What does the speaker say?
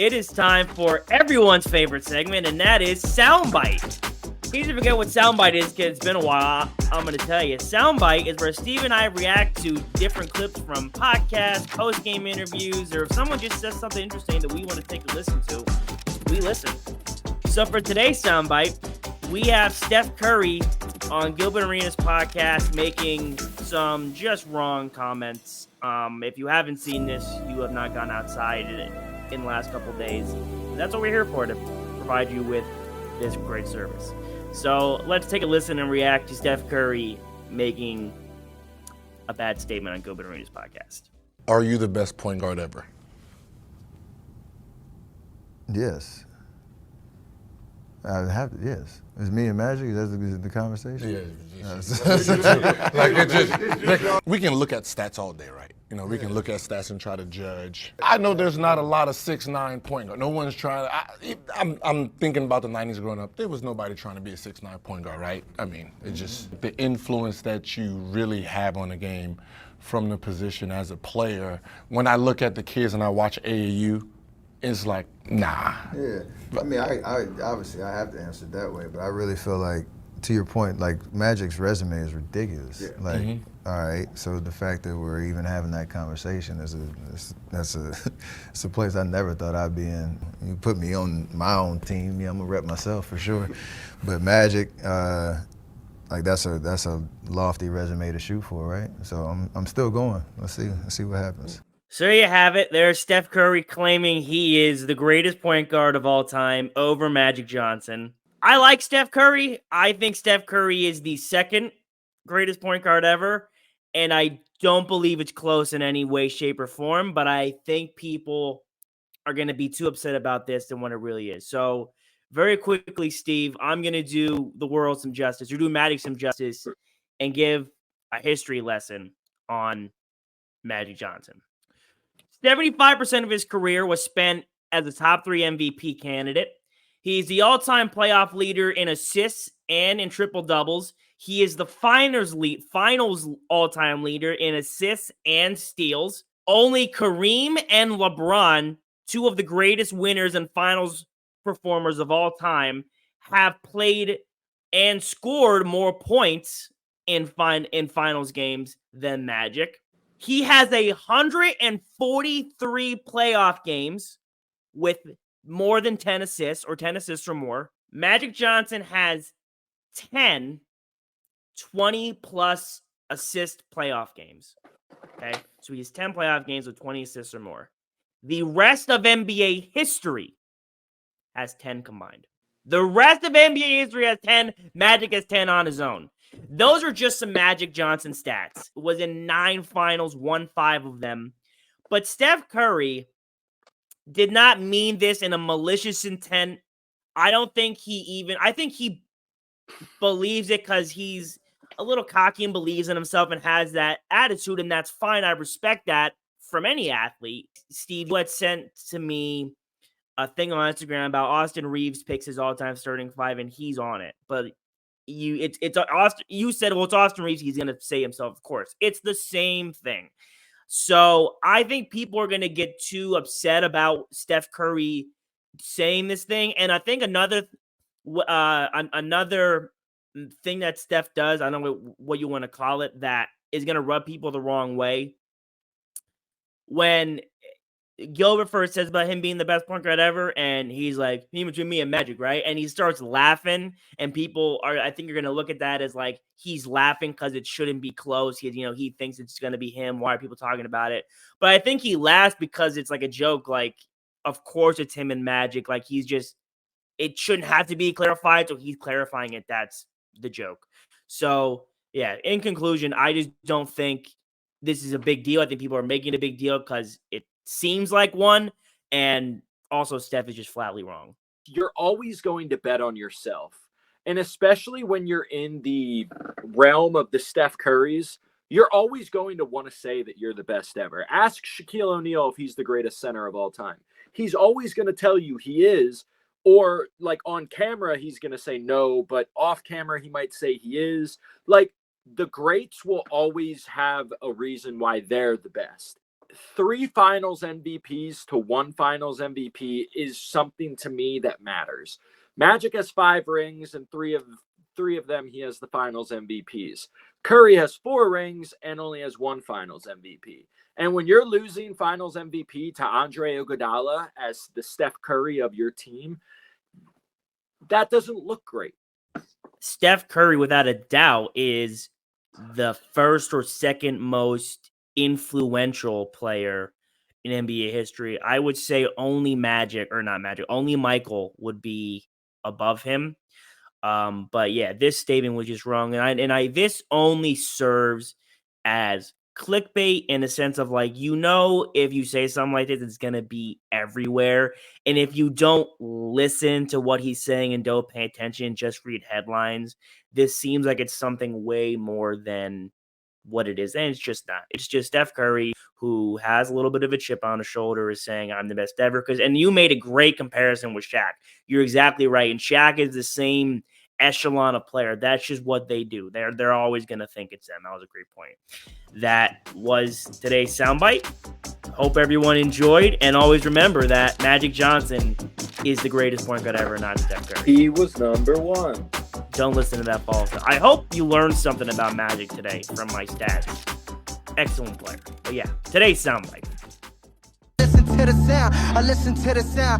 It is time for everyone's favorite segment, and that is Soundbite. In case you forget what Soundbite is, because it's been a while, I'm going to tell you. Soundbite is where Steve and I react to different clips from podcasts, post-game interviews, or if someone just says something interesting that we want to take a listen to, we listen. So for today's Soundbite, we have Steph Curry on Gilbert Arenas' podcast making some just wrong comments. If you haven't seen this, you have not gone outside in the last couple days. That's what we're here for, to provide you with this great service. So let's take a listen and react to Steph Curry making a bad statement on Gilbert Arenas' podcast. Are you the best point guard ever? Yes. Yes. It's me and Magic? That's the conversation? Yeah. We can look at stats all day, right? You know, we can look at stats and try to judge. I know there's not a lot of 6'9" point guard. No one's trying to. I'm thinking about the 90s growing up. There was nobody trying to be a 6'9" point guard, right? I mean, it's just the influence that you really have on the game from the position as a player. When I look at the kids and I watch AAU, it's like, nah. Yeah. I mean, I obviously I have to answer it that way, but I really feel like, to your point, like Magic's resume is ridiculous. Yeah. Like, all right, so the fact that we're even having that conversation is it's a place I never thought I'd be in. You put me on my own team, yeah, I'm gonna rep myself for sure. But Magic, like that's a lofty resume to shoot for, right? So I'm still going. Let's see what happens. So there you have it. There's Steph Curry claiming he is the greatest point guard of all time over Magic Johnson. I like Steph Curry. I think Steph Curry is the second greatest point guard ever, and I don't believe it's close in any way, shape, or form, but I think people are going to be too upset about this than what it really is. So very quickly, Steve, I'm going to do the world some justice, or do Magic some justice, and give a history lesson on Magic Johnson. 75% of his career was spent as a top 3 MVP candidate. He's the all-time playoff leader in assists and in triple-doubles. He is the finals all-time leader in assists and steals. Only Kareem and LeBron, two of the greatest winners and finals performers of all time, have played and scored more points in finals games than Magic. He has 143 playoff games with more than 10 assists or 10 assists or more. Magic Johnson has 10 20-plus assist playoff games. Okay? So he has 10 playoff games with 20 assists or more. The rest of NBA history has 10 combined. The rest of NBA history has 10. Magic has 10 on his own. Those are just some Magic Johnson stats. Was in 9 finals, won 5 of them. But Steph Curry did not mean this in a malicious intent. I think he believes it because he's a little cocky and believes in himself and has that attitude, and that's fine. I respect that from any athlete. Steve had sent to me a thing on Instagram about Austin Reeves picks his all-time starting 5, and he's on it. But it's Austin. You said, well, it's Austin Reeves. He's going to say himself, of course. It's the same thing. So I think people are going to get too upset about Steph Curry saying this thing. And I think another thing that Steph does, I don't know what you want to call it, that is going to rub people the wrong way. When Gilbert first says about him being the best point guard ever, and he's like, between me and Magic, right? And he starts laughing, and people I think you're going to look at that as like he's laughing because it shouldn't be close. He thinks it's going to be him. Why are people talking about it? But I think he laughs because it's like a joke. Like, of course it's him and Magic. Like, it shouldn't have to be clarified, so he's clarifying it. That's the joke. So, yeah, in conclusion, I just don't think this is a big deal. I think people are making it a big deal because it seems like one, and also Steph is just flatly wrong. You're always going to bet on yourself, and especially when you're in the realm of the Steph Currys, you're always going to want to say that you're the best ever. Ask Shaquille O'Neal if he's the greatest center of all time. He's always going to tell you he is, or like on camera, he's going to say no, but off camera, he might say he is. Like, the greats will always have a reason why they're the best. 3 finals MVPs to 1 finals MVP is something to me that matters. Magic has 5 rings, and three of them he has the finals MVPs. Curry has 4 rings and only has 1 finals MVP. And when you're losing finals MVP to Andre Iguodala as the Steph Curry of your team, that doesn't look great. Steph Curry, without a doubt, is the first or second most influential player in NBA history. I would say only only Michael would be above him. But yeah, this statement was just wrong, and this only serves as clickbait in a sense of like, if you say something like this, it's gonna be everywhere, and if you don't listen to what he's saying and don't pay attention, just read headlines, this seems like it's something way more than what it is, and it's just not. It's just Steph Curry, who has a little bit of a chip on his shoulder, is saying I'm the best ever. And you made a great comparison with Shaq. You're exactly right, and Shaq is the same echelon of player. That's just what they do. They're always going to think it's them. That was a great point. That was today's soundbite. Hope everyone enjoyed, and always remember that Magic Johnson is the greatest point guard ever, not Steph Curry. He was number 1. Don't listen to that false. I hope you learned something about Magic today from my stats. Excellent player. But yeah, today's soundbite. Listen to the sound. I listen to the sound.